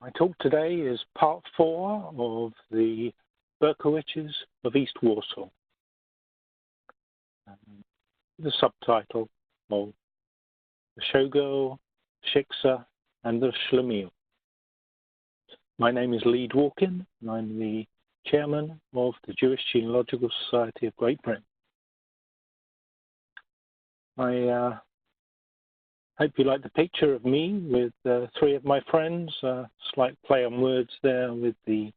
My talk today is part 4 of the Berkowiczes of East Warsaw. The subtitle of The Showgirl, Shiksa, and the Shlemiel. My name is Lee Dworkin, and I'm the chairman of the Jewish Genealogical Society of Great Britain. I hope you like the picture of me with 3 of my friends. Slight play on words there with the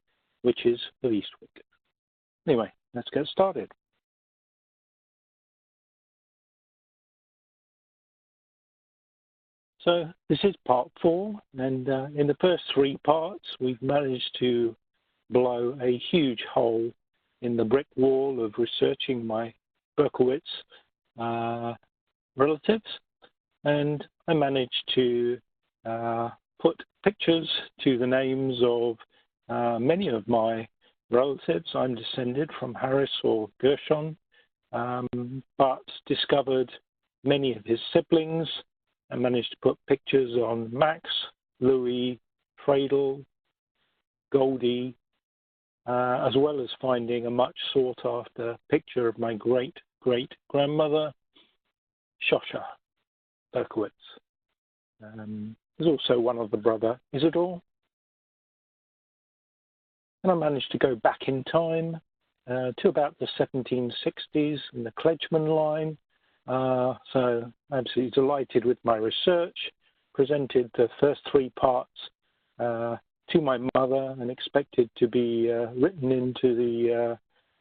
witches of Eastwick. Anyway, let's get started. So this is part 4, and in the first 3 parts, we've managed to blow a huge hole in the brick wall of researching my Berkowitz relatives, and I managed to put pictures to the names of many of my relatives. I'm descended from Harris or Gershon, but discovered many of his siblings. I managed to put pictures on Max, Louis, Fradel, Goldie, as well as finding a much sought after picture of my great-great-grandmother, Shosha Berkowitz. There's also one other brother, Isidore. And I managed to go back in time to about the 1760s in the Kledgman line. So absolutely delighted with my research. Presented the first 3 parts to my mother and expected to be written into the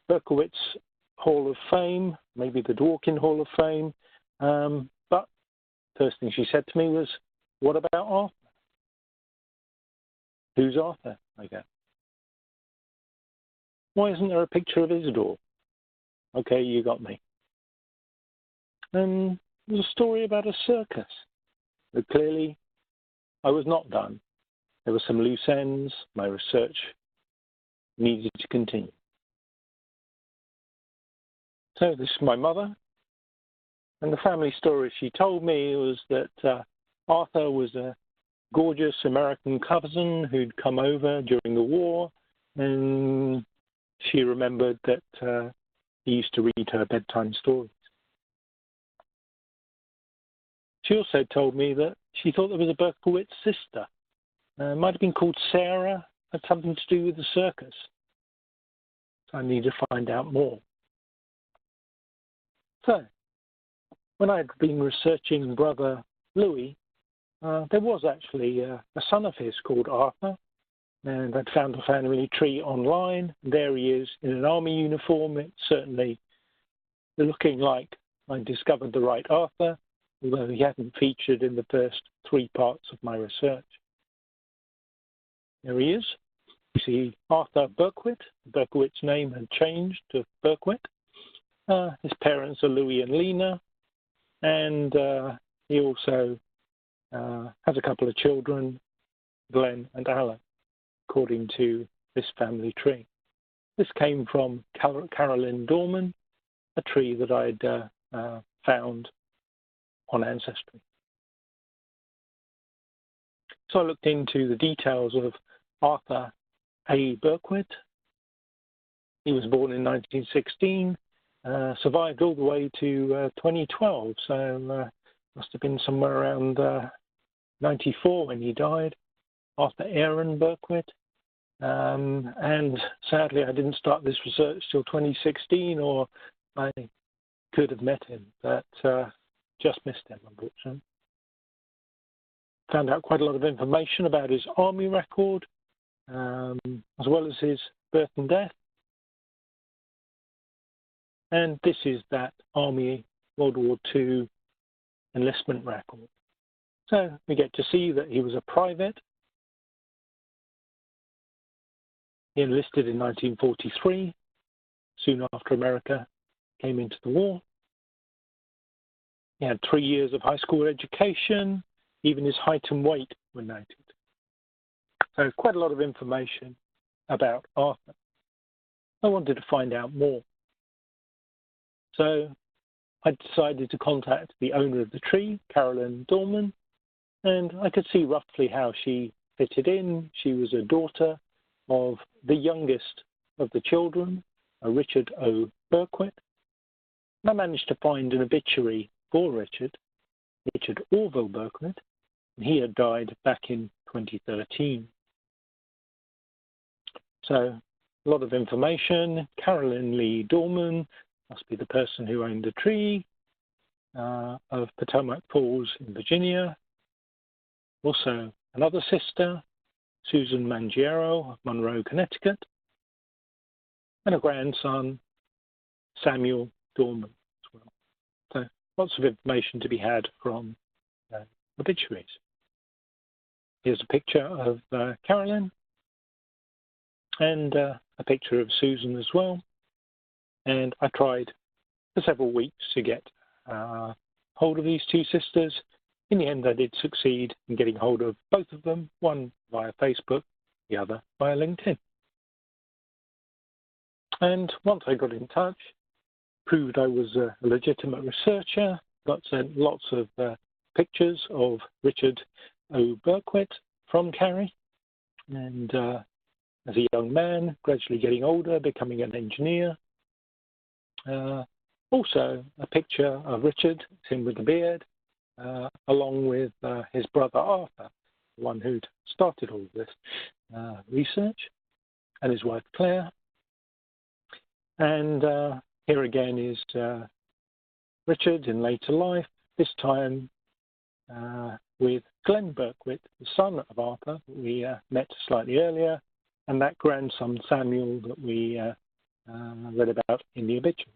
Berkowitz Hall of Fame, maybe the Dworkin Hall of Fame. But first thing she said to me was, "What about Arthur?" "Who's Arthur?" I go. "Why isn't there a picture of Isidore?" "Okay, you got me." And there's a story about a circus. But clearly, I was not done. There were some loose ends. My research needed to continue. So this is my mother. And the family story she told me was that Arthur was a gorgeous American cousin who'd come over during the war. And she remembered that he used to read her bedtime stories. She also told me that she thought there was a Berkowitz sister. It might have been called Sarah, had something to do with the circus. So I need to find out more. So, when I had been researching brother Louis, there was actually a son of his called Arthur, and I'd found a family tree online. There he is in an army uniform. It's certainly looking like I discovered the right Arthur, although he hadn't featured in the first 3 parts of my research. There he is. You see Arthur Berkowitz. The Berkowitz name had changed to Berkowitz. His parents are Louis and Lena, and he also has a couple of children, Glenn and Alan, according to this family tree. This came from Carolyn Dorman, a tree that I'd found on Ancestry. So I looked into the details of Arthur A. Berkowitz. He was born in 1916, survived all the way to 2012, so must have been somewhere around 94 when he died. Arthur Aaron Berkowitz. And sadly, I didn't start this research till 2016, or I could have met him, but just missed him, unfortunately. Found out quite a lot of information about his army record, as well as his birth and death. And this is that Army World War II enlistment record. So we get to see that he was a private. He enlisted in 1943, soon after America came into the war. He had 3 years of high school education. Even his height and weight were noted. So quite a lot of information about Arthur. I wanted to find out more. So I decided to contact the owner of the tree, Carolyn Dorman, and I could see roughly how she fitted in. She was a daughter of the youngest of the children, Richard O. Berkowiczes. And I managed to find an obituary for Richard Orville Berkowiczes, and he had died back in 2013. So a lot of information. Carolyn Lee Dorman must be the person who owned the tree of Potomac Falls in Virginia. Also another sister, Susan Mangiero of Monroe, Connecticut, and a grandson, Samuel Dorman as well. So lots of information to be had from obituaries. Here's a picture of Carolyn and a picture of Susan as well. And I tried for several weeks to get hold of these two sisters. In the end, I did succeed in getting hold of both of them, one via Facebook, the other via LinkedIn. And once I got in touch, proved I was a legitimate researcher, got sent lots of pictures of Richard O. Berkowiczes from Carrie, and as a young man, gradually getting older, becoming an engineer. Also a picture of Richard, him with the beard, along with his brother Arthur, the one who'd started all of this research, and his wife Claire. And here again is Richard in later life, this time with Glenn Berkowiczes, the son of Arthur, that we met slightly earlier, and that grandson Samuel that we read about in the obituary.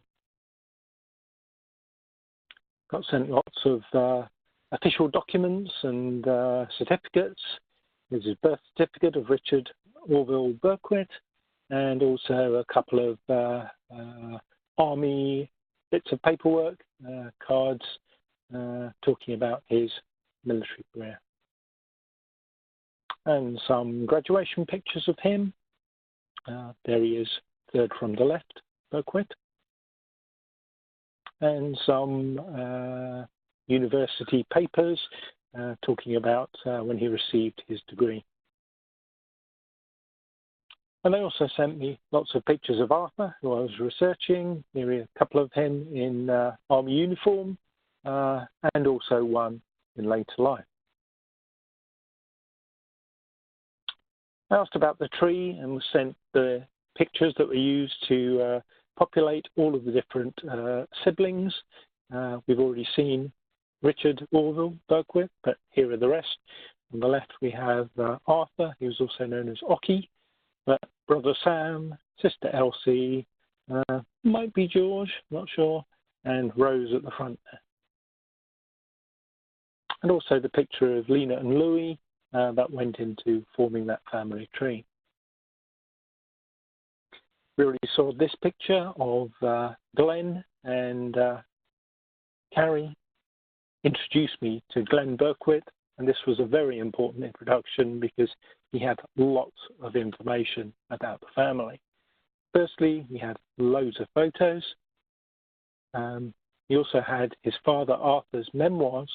Got sent lots of official documents and certificates. There's his birth certificate of Richard Orville Berkowiczes, and also a couple of army bits of paperwork, cards, talking about his military career. And some graduation pictures of him. There he is, third from the left, Berkowiczes. And some university papers talking about when he received his degree. And they also sent me lots of pictures of Arthur, who I was researching. Here are a couple of him in army uniform, and also one in later life. I asked about the tree and was sent the pictures that were used to populate all of the different siblings. We've already seen Richard Orville Berkowiczes, but here are the rest. On the left we have Arthur, he was also known as Oki, but brother Sam, sister Elsie, might be George, not sure, and Rose at the front there. And also the picture of Lena and Louis that went into forming that family tree. We already saw this picture of Glenn, and Carrie introduced me to Glenn Berkowiczes, and this was a very important introduction because he had lots of information about the family. Firstly, he had loads of photos. He also had his father Arthur's memoirs,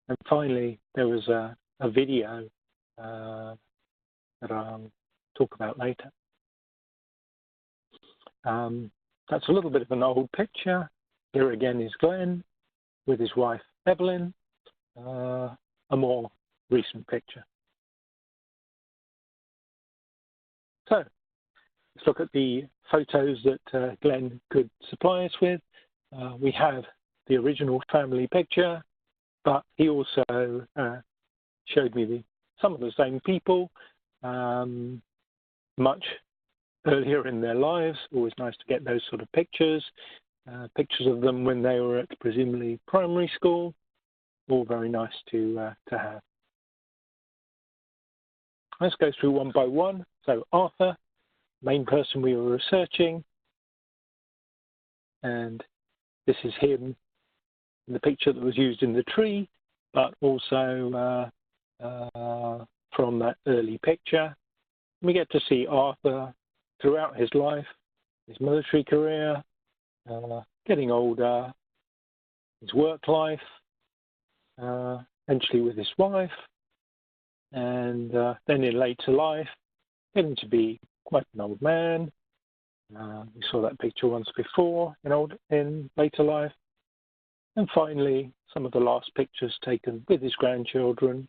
and finally there was a video that I'll talk about later. That's a little bit of an old picture. Here again is Glenn with his wife Evelyn, a more recent picture. So let's look at the photos that Glenn could supply us with. We have the original family picture, but he also showed me some of the same people much earlier in their lives. Always nice to get those sort of pictures. Pictures of them when they were at presumably primary school. All very nice to have. Let's go through one by one. So Arthur, main person we were researching, and this is him in the picture that was used in the tree, but also from that early picture. We get to see Arthur throughout his life, his military career, getting older, his work life, eventually with his wife, and then in later life, getting to be quite an old man. We saw that picture once before in later life. And finally, some of the last pictures taken with his grandchildren,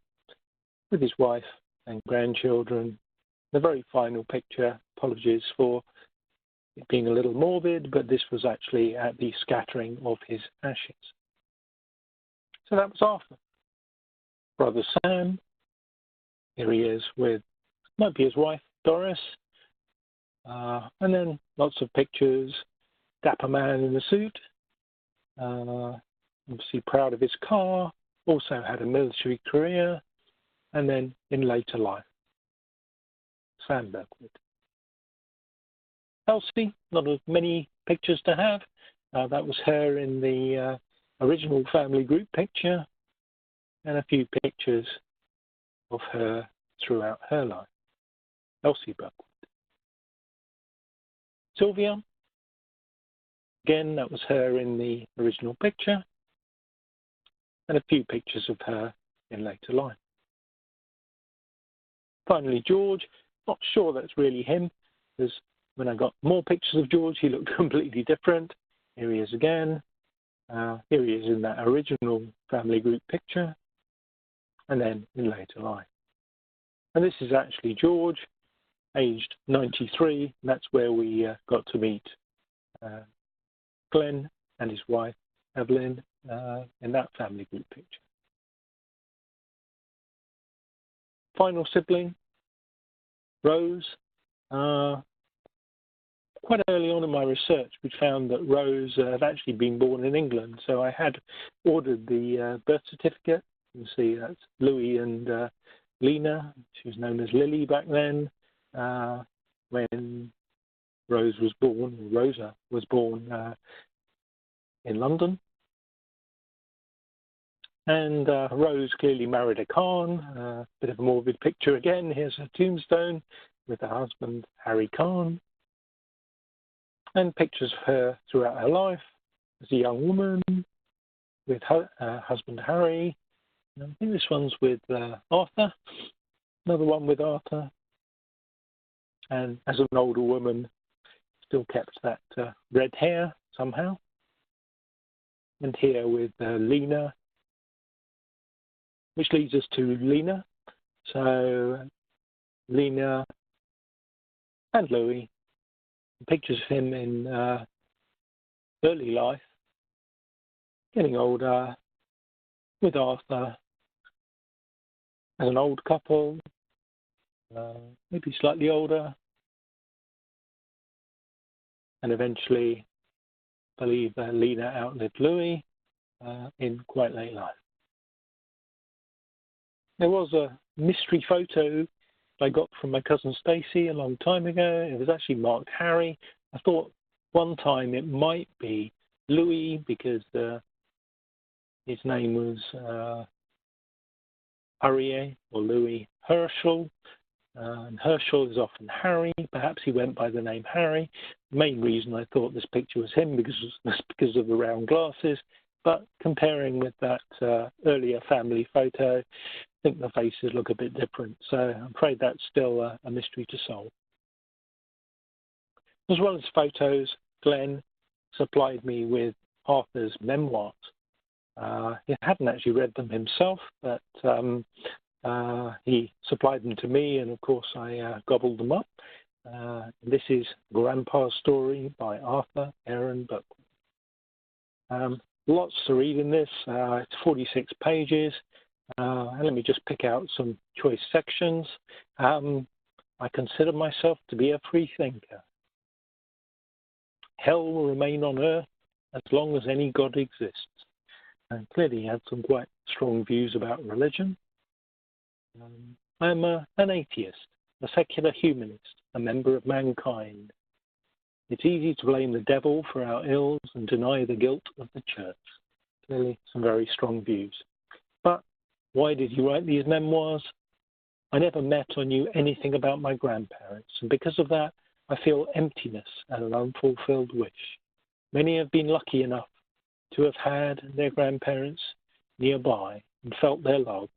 with his wife and grandchildren. The very final picture, apologies for it being a little morbid, but this was actually at the scattering of his ashes. So that was Arthur. Brother Sam, here he is with, might be his wife, Doris. And then lots of pictures, dapper man in a suit, obviously proud of his car, also had a military career, and then in later life, Sam Berkowitz. Elsie, not as many pictures to have. That was her in the original family group picture, and a few pictures of her throughout her life. Elsie Berkowitz. Sylvia, again, that was her in the original picture, and a few pictures of her in later life. Finally, George, not sure that's really him, because when I got more pictures of George, he looked completely different. Here he is again. Here he is in that original family group picture, and then in later life. And this is actually George, aged 93. And that's where we got to meet Glenn and his wife, Evelyn, in that family group picture. Final sibling, Rose. Quite early on in my research, we found that Rose had actually been born in England. So I had ordered the birth certificate. You can see that's Louis and Lena. She was known as Lily back then. When Rose was born, or Rosa was born in London. And Rose clearly married a Khan. Bit of a morbid picture again. Here's her tombstone with her husband, Harry Khan. And pictures of her throughout her life as a young woman with her husband, Harry. And I think this one's with Arthur. Another one with Arthur. And as an older woman, still kept that red hair somehow. And here with Lena, which leads us to Lena. So Lena and Louis, pictures of him in early life, getting older, with Arthur, as an old couple, maybe slightly older, and eventually, I believe Lena outlived Louis in quite late life. There was a mystery photo I got from my cousin Stacey a long time ago. It was actually marked Harry. I thought one time it might be Louis because his name was Arie or Louis Herschel. And Herschel is often Harry. Perhaps he went by the name Harry. The main reason I thought this picture was him was because of the round glasses. But comparing with that earlier family photo, I think the faces look a bit different. So I'm afraid that's still a mystery to solve. As well as photos, Glenn supplied me with Arthur's memoirs. He hadn't actually read them himself, but he supplied them to me, and of course I gobbled them up. This is Grandpa's Story by Arthur Aaron Berkowitz. Lots to read in this. It's 46 pages. And let me just pick out some choice sections. I consider myself to be a free thinker. Hell will remain on earth as long as any God exists. And clearly he had some quite strong views about religion. I'm an atheist, a secular humanist, a member of mankind. It's easy to blame the devil for our ills and deny the guilt of the church. Clearly some very strong views. But why did he write these memoirs? I never met or knew anything about my grandparents, and because of that, I feel emptiness and an unfulfilled wish. Many have been lucky enough to have had their grandparents nearby and felt their love.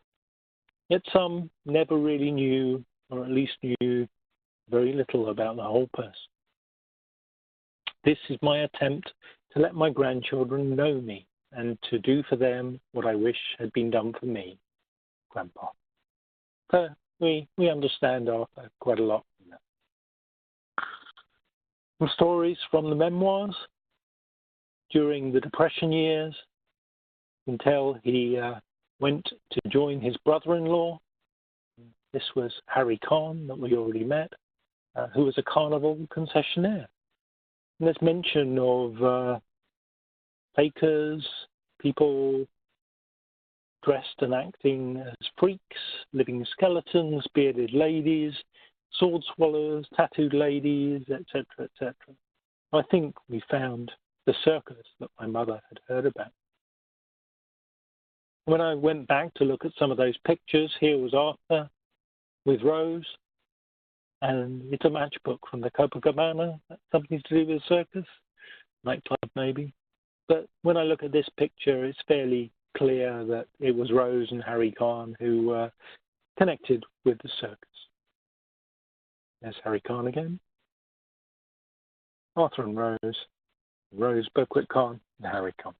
Yet some never really knew, or at least knew very little about the whole person. This is my attempt to let my grandchildren know me and to do for them what I wish had been done for me, Grandpa. So we understand Arthur quite a lot. Some stories from the memoirs. During the Depression years, until he went to join his brother-in-law. This was Harry Kahn, that we already met, who was a carnival concessionaire. And there's mention of fakers, people dressed and acting as freaks, living skeletons, bearded ladies, sword swallows, tattooed ladies, etc., etc. I think we found the circus that my mother had heard about. When I went back to look at some of those pictures, here was Arthur with Rose, and it's a matchbook from the Copacabana. That's something to do with the circus, nightclub maybe. But when I look at this picture, it's fairly clear that it was Rose and Harry Kahn who were connected with the circus. There's Harry Kahn again. Arthur and Rose. Rose, Berkowiczes Kahn, and Harry Kahn.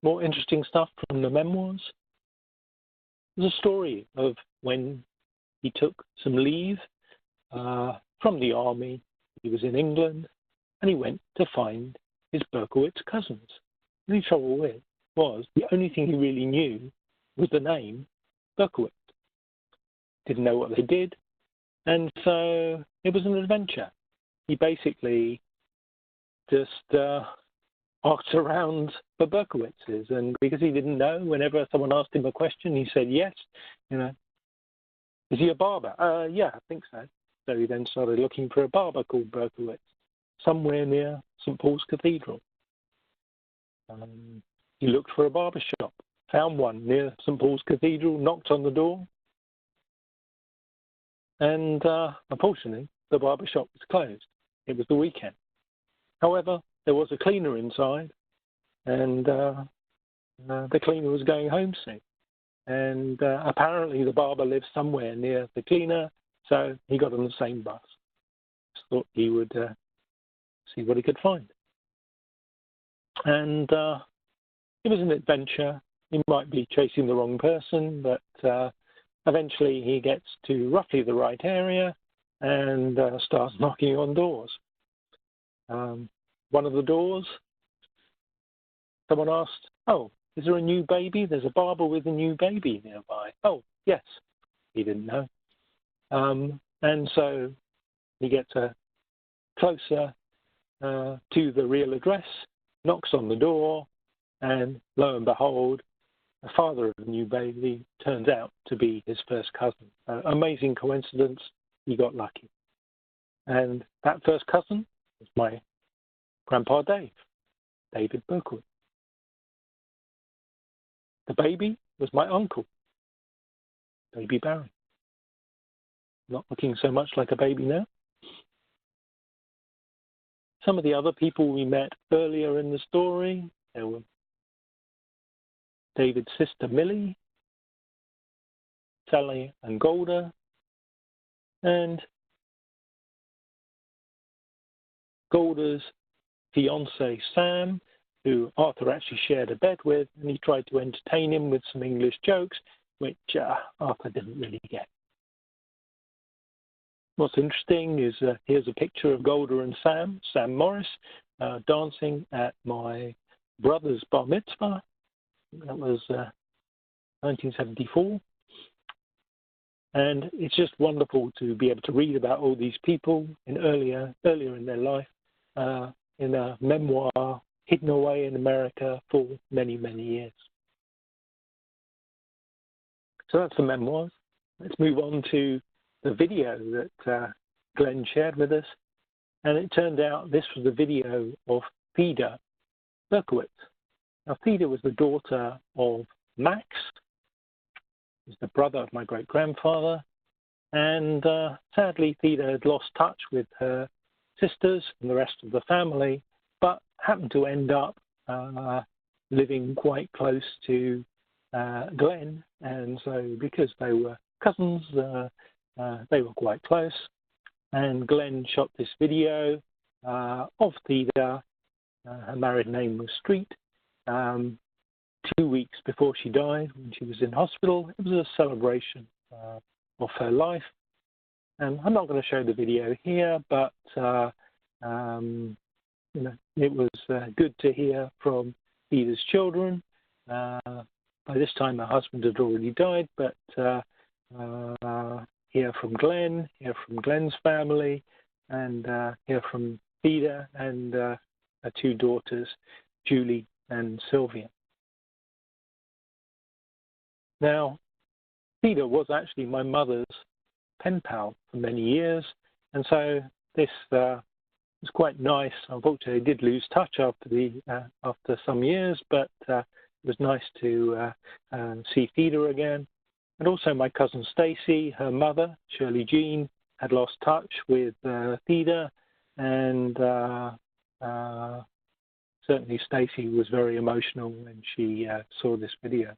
More interesting stuff from the memoirs. There's a story of when he took some leave from the army. He was in England, and he went to find his Berkowitz cousins. The only trouble with was the only thing he really knew was the name Berkowitz. Didn't know what they did, and so it was an adventure. He basically just asked around for Berkowiczes, and because he didn't know, whenever someone asked him a question, he said yes. You know, is he a barber? Yeah, I think so. So he then started looking for a barber called Berkowitz, somewhere near St. Paul's Cathedral. He looked for a barber shop, found one near St. Paul's Cathedral, knocked on the door, and unfortunately, the barber shop was closed. It was the weekend. However, there was a cleaner inside, and the cleaner was going home soon. And apparently the barber lived somewhere near the cleaner, so he got on the same bus. Just thought he would see what he could find. And it was an adventure. He might be chasing the wrong person, but eventually he gets to roughly the right area and starts knocking on doors. One of the doors, someone asked, "Oh, is there a new baby? There's a barber with a new baby nearby." "Oh, yes." He didn't know. And so he gets closer to the real address, knocks on the door, and lo and behold, the father of the new baby turns out to be his first cousin. Amazing coincidence. He got lucky. And that first cousin was my Grandpa Dave, David Berkowitz. The baby was my uncle, Baby Barry. Not looking so much like a baby now. Some of the other people we met earlier in the story, there were David's sister Millie, Sally and Golda, and Golda's fiance Sam, who Arthur actually shared a bed with, and he tried to entertain him with some English jokes, which Arthur didn't really get. What's interesting is here's a picture of Golda and Sam Morris, dancing at my brother's bar mitzvah. That was 1974. And it's just wonderful to be able to read about all these people earlier in their life in a memoir hidden away in America for many, many years. So that's the memoirs. Let's move on to the video that Glenn shared with us. And it turned out this was a video of Theda Berkowitz. Now, Theda was the daughter of Max, who's the brother of my great-grandfather. And sadly, Theda had lost touch with her sisters and the rest of the family, but happened to end up living quite close to Glenn, and so because they were cousins, they were quite close. And Glenn shot this video of Theda. Her married name was Street. 2 weeks before she died, when she was in hospital, it was a celebration of her life. And I'm not going to show the video here, but you know, it was good to hear from Theda's children. By this time, her husband had already died, but hear from Glenn, hear from Glenn's family, and hear from Theda and her two daughters, Julie and Sylvia. Now, Theda was actually my mother's pen pal for many years, and so this was quite nice. Unfortunately, I did lose touch after some years, but it was nice to see Theda again. And also my cousin Stacy, her mother, Shirley Jean, had lost touch with Theda, and certainly Stacy was very emotional when she saw this video.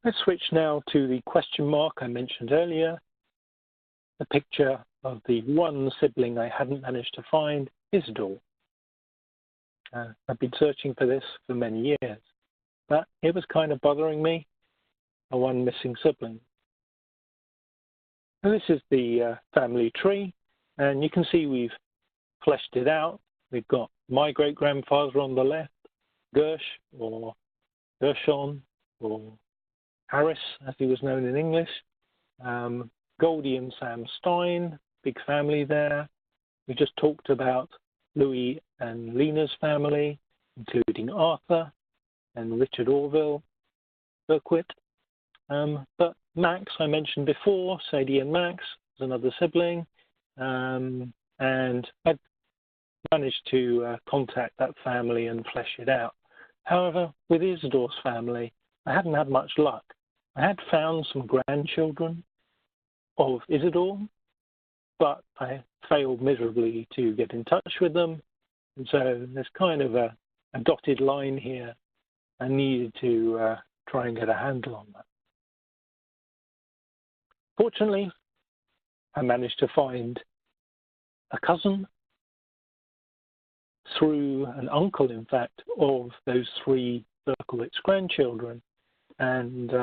Let's switch now to the question mark I mentioned earlier. The picture of the one sibling I hadn't managed to find, Isidore. I've been searching for this for many years, but it was kind of bothering me, a one missing sibling. Now, this is the family tree, and you can see we've fleshed it out. We've got my great-grandfather on the left, Gersh, or Gershon, or Harris, as he was known in English. Goldie and Sam Stein, big family there. We just talked about Louis and Lena's family, including Arthur and Richard Orville, Berkowiczes. But Max, I mentioned before, Sadie and Max, was another sibling. And I managed to contact that family and flesh it out. However, with Isidore's family, I hadn't had much luck. I had found some grandchildren of Isidore, but I failed miserably to get in touch with them. And so there's kind of a dotted line here. I needed to try and get a handle on that. Fortunately, I managed to find a cousin through an uncle, in fact, of those three Berkowiczes grandchildren. And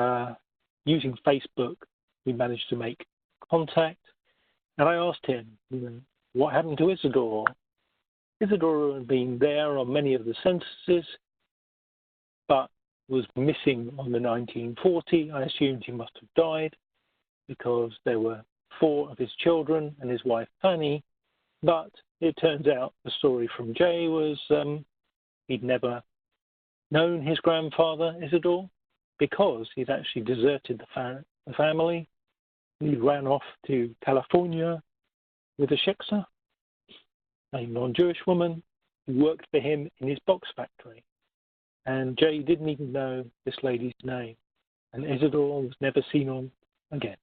using Facebook, we managed to make contact. And I asked him, what happened to Isidore? Isidore had been there on many of the censuses, but was missing on the 1940. I assumed he must have died because there were 4 of his children and his wife Fanny. But it turns out the story from Jay was he'd never known his grandfather, Isidore, because he'd actually deserted the family. He ran off to California with a shiksa, a non-Jewish woman who worked for him in his box factory. And Jay didn't even know this lady's name. And Isidore was never seen on again.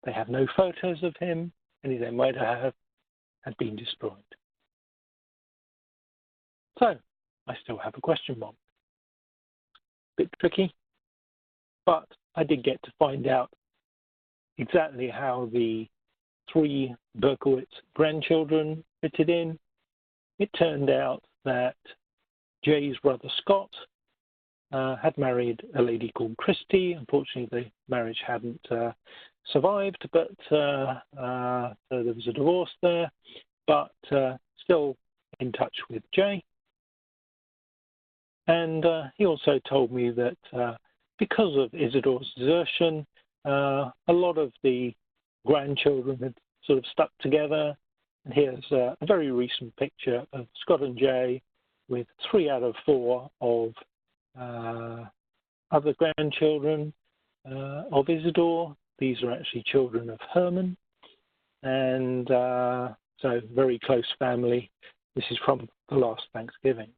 They have no photos of him, and his murder had been destroyed. So, I still have a question mark. Bit tricky, but I did get to find out exactly how the 3 Berkowitz grandchildren fitted in. It turned out that Jay's brother Scott had married a lady called Christy. Unfortunately, the marriage hadn't survived, but so there was a divorce there, but still in touch with Jay. And he also told me that because of Isidore's desertion, a lot of the grandchildren had sort of stuck together. And here's a very recent picture of Scott and Jay with 3 out of 4 of other grandchildren of Isidore. These are actually children of Herman. And so very close family. This is from the last Thanksgiving.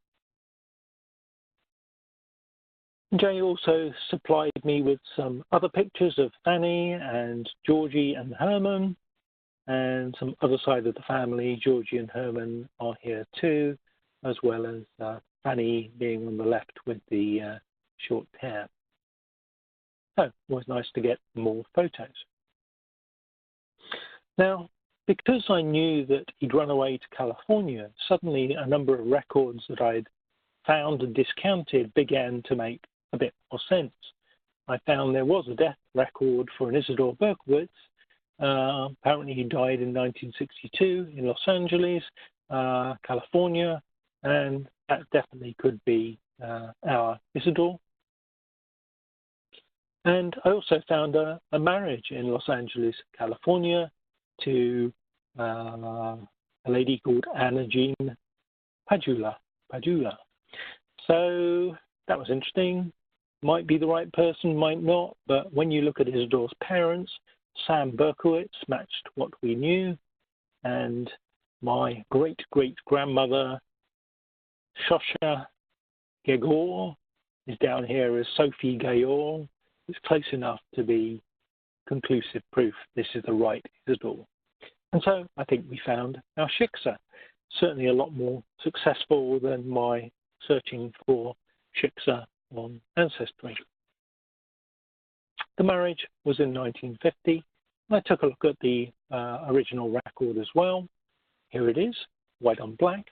Jay also supplied me with some other pictures of Fanny and Georgie and Herman, and some other side of the family. Georgie and Herman are here too. as well as Fanny being on the left with the short hair. So it was nice to get more photos. Now, because I knew that he'd run away to California, suddenly a number of records that I'd found and discounted began to make a bit more sense. I found there was a death record for an Isidore Berkowitz. Apparently he died in 1962 in Los Angeles, California, and that definitely could be our Isidore. And I also found a marriage in Los Angeles, California, to a lady called Anna Jean Padula. So that was interesting. Might be the right person, might not. But when you look at Isidore's parents, Sam Berkowitz matched what we knew. And my great-great-grandmother, Shosha Gagor, is down here as Sophie Gayol. It's close enough to be conclusive proof this is the right Isidore. And so I think we found our shiksa. Certainly a lot more successful than my searching for shiksa on Ancestry. The marriage was in 1950. I took a look at the original record as well. Here it is, white on black.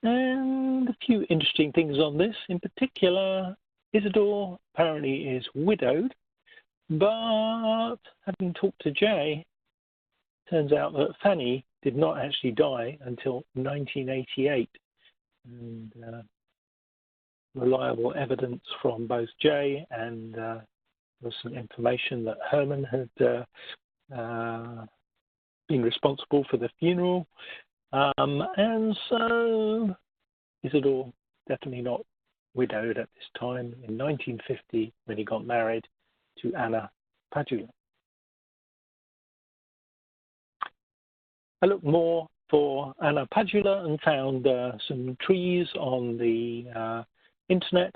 And a few interesting things on this. In particular, Isidore apparently is widowed, but having talked to Jay, turns out that Fanny did not actually die until 1988. And reliable evidence from both Jay and there was some information that Herman had been responsible for the funeral. And so Isidore definitely not widowed at this time in 1950 when he got married to Anna Padula. I looked more for Anna Padula and found some trees on the internet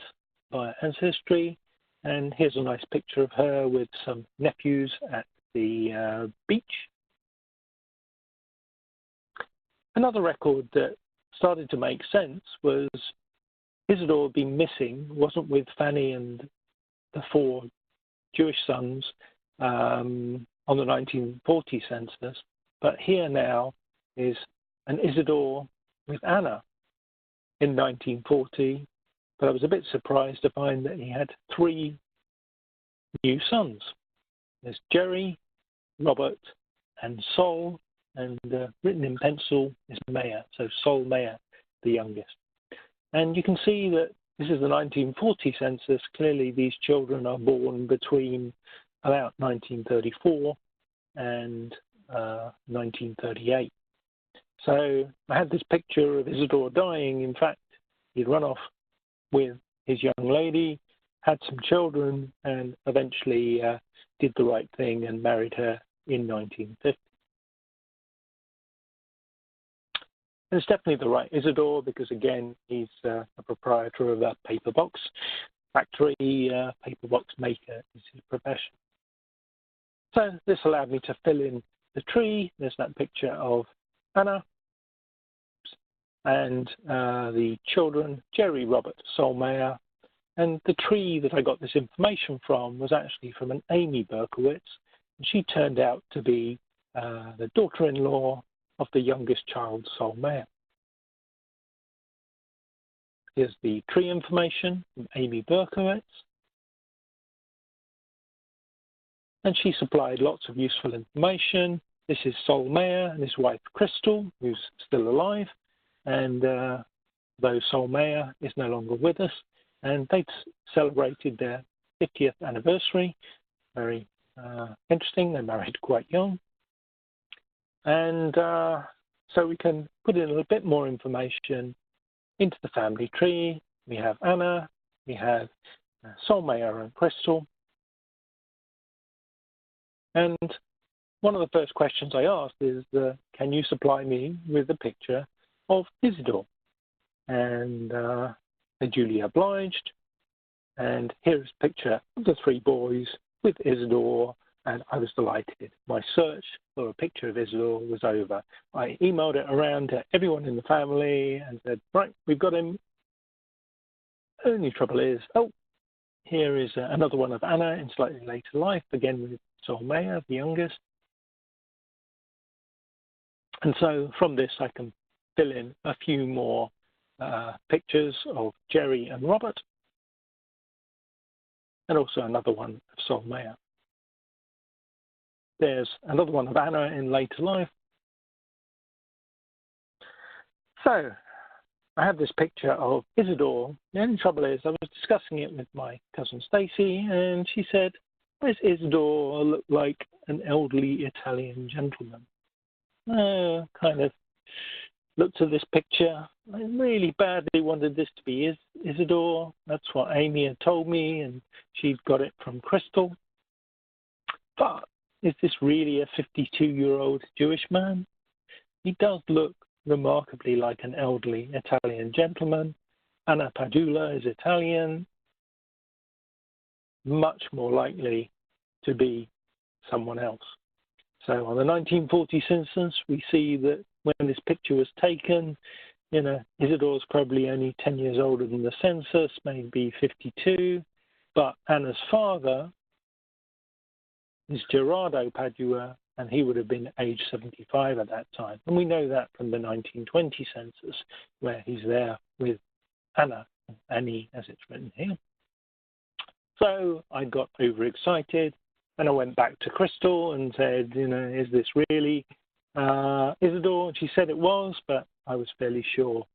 via Ancestry, and here's a nice picture of her with some nephews at the beach. Another record that started to make sense was Isidore had been missing, wasn't with Fanny and the 4 Jewish sons on the 1940 census, but here now is an Isidore with Anna in 1940, but I was a bit surprised to find that he had 3 new sons. There's Jerry, Robert, and Sol, and written in pencil is Meyer, so Sol Meyer, the youngest. And you can see that this is the 1940 census. Clearly these children are born between about 1934 and 1938. So I had this picture of Isidore dying. In fact, he'd run off with his young lady, had some children, and eventually did the right thing and married her in 1950. And it's definitely the right Isidore because, again, he's a proprietor of a paper box factory. Paper box maker is his profession. So this allowed me to fill in the tree. There's that picture of Anna and the children, Jerry, Robert, Sol Meyer. And the tree that I got this information from was actually from an Amy Berkowitz. And she turned out to be the daughter-in-law of the youngest child, Sol Meyer. Here's the tree information from Amy Berkowitz. And she supplied lots of useful information. This is Sol Meyer and his wife, Crystal, who's still alive. And though Sol Meyer is no longer with us, and they've celebrated their 50th anniversary. Very interesting. They married quite young. And so we can put in a little bit more information into the family tree. We have Anna, we have Sol Meyer and Crystal. And one of the first questions I asked is, can you supply me with a picture of Isidore? And they duly obliged. And here's a picture of the 3 boys with Isidore and I was delighted. My search for a picture of Isidore was over. I emailed it around to everyone in the family and said, right, we've got him. Only trouble is, here is another one of Anna in slightly later life, again with Solmea, the youngest. And so from this, I can fill in a few more pictures of Jerry and Robert, and also another one of Solmea. There's another one of Anna in later life. So I have this picture of Isidore. The only trouble is I was discussing it with my cousin Stacy, and she said, "Why does Isidore look like an elderly Italian gentleman?" Kind of looked at this picture. I really badly wanted this to be Isidore. That's what Amy had told me, and she'd got it from Crystal. But is this really a 52-year-old Jewish man? He does look remarkably like an elderly Italian gentleman. Anna Padula is Italian, much more likely to be someone else. So on the 1940 census, we see that when this picture was taken, Isidore's probably only 10 years older than the census, maybe 52, but Anna's father is Gerardo Padua, and he would have been age 75 at that time. And we know that from the 1920 census, where he's there with Anna, Annie, as it's written here. So I got overexcited, and I went back to Crystal and said, is this really Isidore? And she said it was, but I was fairly sure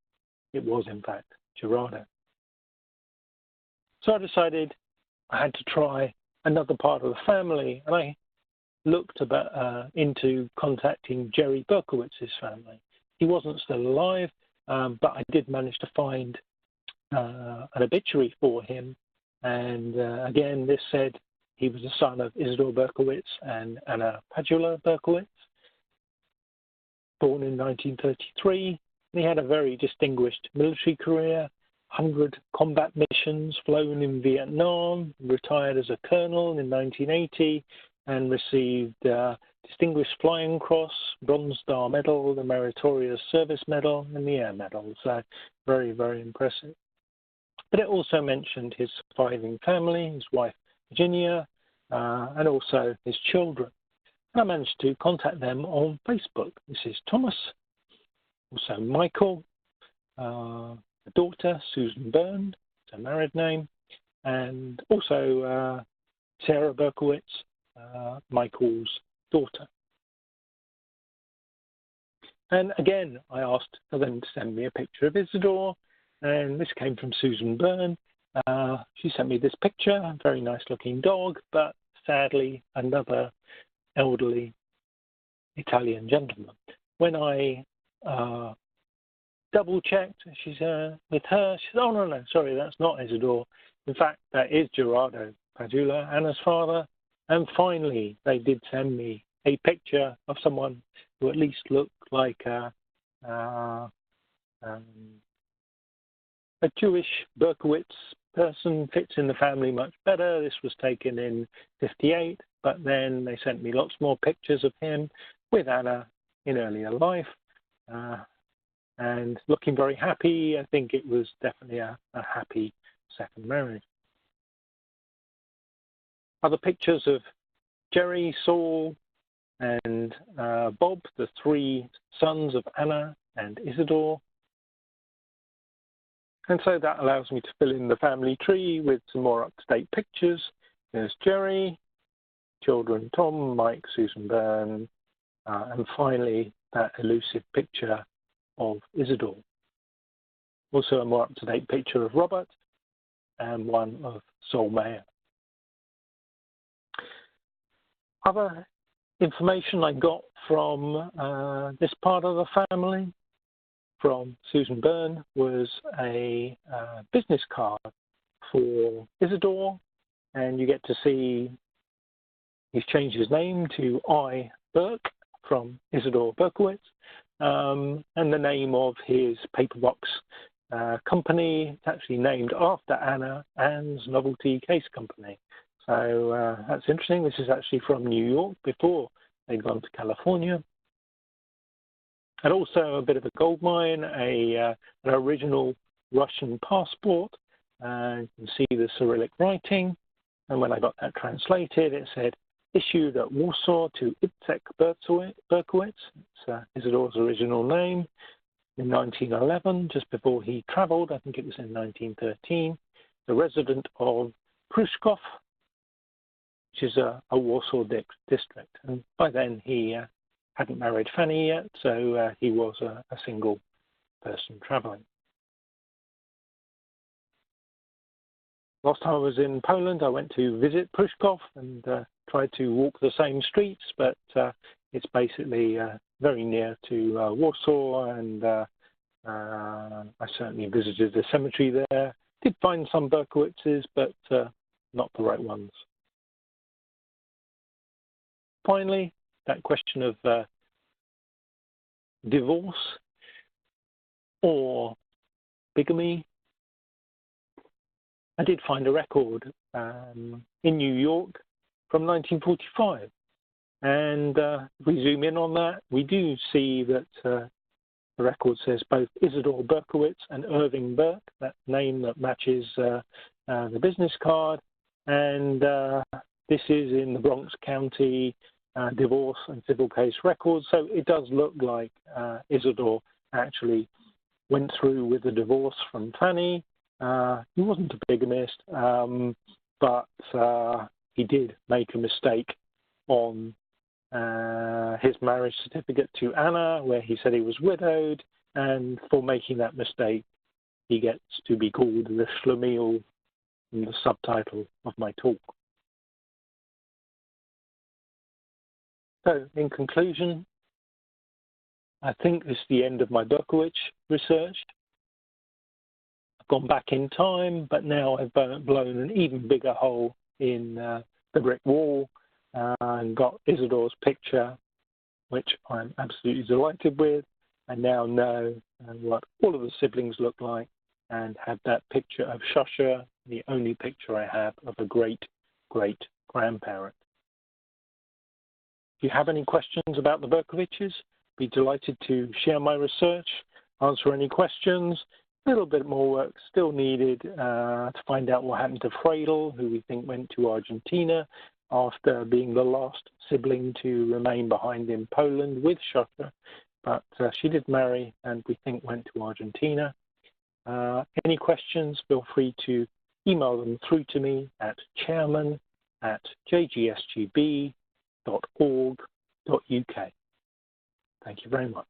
it was, in fact, Gerardo. So I decided I had to try another part of the family, and I looked into contacting Jerry Berkowiczes' family. He wasn't still alive, but I did manage to find an obituary for him. And again, this said he was the son of Isidore Berkowitz and Anna Padula Berkowitz, born in 1933. He had a very distinguished military career, 100 combat missions flown in Vietnam, retired as a colonel in 1980, and received Distinguished Flying Cross, Bronze Star Medal, the Meritorious Service Medal, and the Air Medal. So very, very impressive. But it also mentioned his surviving family, his wife Virginia, and also his children. And I managed to contact them on Facebook. This is Thomas, also Michael, a daughter, Susan Byrne, it's a married name, and also Sarah Berkowitz, Michael's daughter. And again, I asked for them to send me a picture of Isidore, and this came from Susan Byrne. She sent me this picture, a very nice looking dog, but sadly another elderly Italian gentleman. When I double checked, she's with her, she said, "Oh, no, sorry, that's not Isidore. In fact, that is Gerardo Padula, Anna's father." And finally, they did send me a picture of someone who at least looked like a Jewish Berkowitz person, fits in the family much better. This was taken in 58, but then they sent me lots more pictures of him with Anna in earlier life, and looking very happy. I think it was definitely a happy second marriage. Other pictures of Jerry, Saul, and Bob, the three sons of Anna and Isidore. And so that allows me to fill in the family tree with some more up-to-date pictures. There's Jerry, children Tom, Mike, Susan Byrne, and finally that elusive picture of Isidore. Also a more up-to-date picture of Robert and one of Solmea. Other information I got from this part of the family from Susan Byrne was a business card for Isidore, and you get to see he's changed his name to I. Burke from Isidore Berkowitz, and the name of his paperbox company. It's actually named after Anna, Anne's Novelty Case Company. So that's interesting. This is actually from New York before they'd gone to California. And also a bit of a gold mine, an original Russian passport. You can see the Cyrillic writing. And when I got that translated, it said, issued at Warsaw to Itzek Berkowiczes, it's Isadore's original name, in 1911, just before he traveled. I think it was in 1913. The resident of Pruszków, which is a Warsaw district. And by then he hadn't married Fanny yet, so he was a single person traveling. Last time I was in Poland, I went to visit Pruszków and tried to walk the same streets, but it's basically very near to Warsaw, and I certainly visited the cemetery there. Did find some Berkowiczes, but not the right ones. Finally, that question of divorce or bigamy. I did find a record in New York from 1945. And if we zoom in on that, we do see that the record says both Isidore Berkowitz and Irving Burke, that name that matches the business card. And this is in the Bronx County divorce and civil case records. So it does look like Isidore actually went through with the divorce from Fanny. He wasn't a bigamist, but he did make a mistake on his marriage certificate to Anna, where he said he was widowed, and for making that mistake, he gets to be called the Schlemiel in the subtitle of my talk. So, in conclusion, I think this is the end of my Berkowitz research. I've gone back in time, but now I've blown an even bigger hole in the brick wall and got Isidore's picture, which I'm absolutely delighted with. I now know what all of the siblings look like and have that picture of Shosha, the only picture I have of a great-great-grandparent. If you have any questions about the Berkowiczes, be delighted to share my research, answer any questions. A little bit more work still needed to find out what happened to Freidel, who we think went to Argentina after being the last sibling to remain behind in Poland with Shosha. But she did marry and we think went to Argentina. Any questions, feel free to email them through to me at chairman@jgsgb.org.uk. Thank you very much.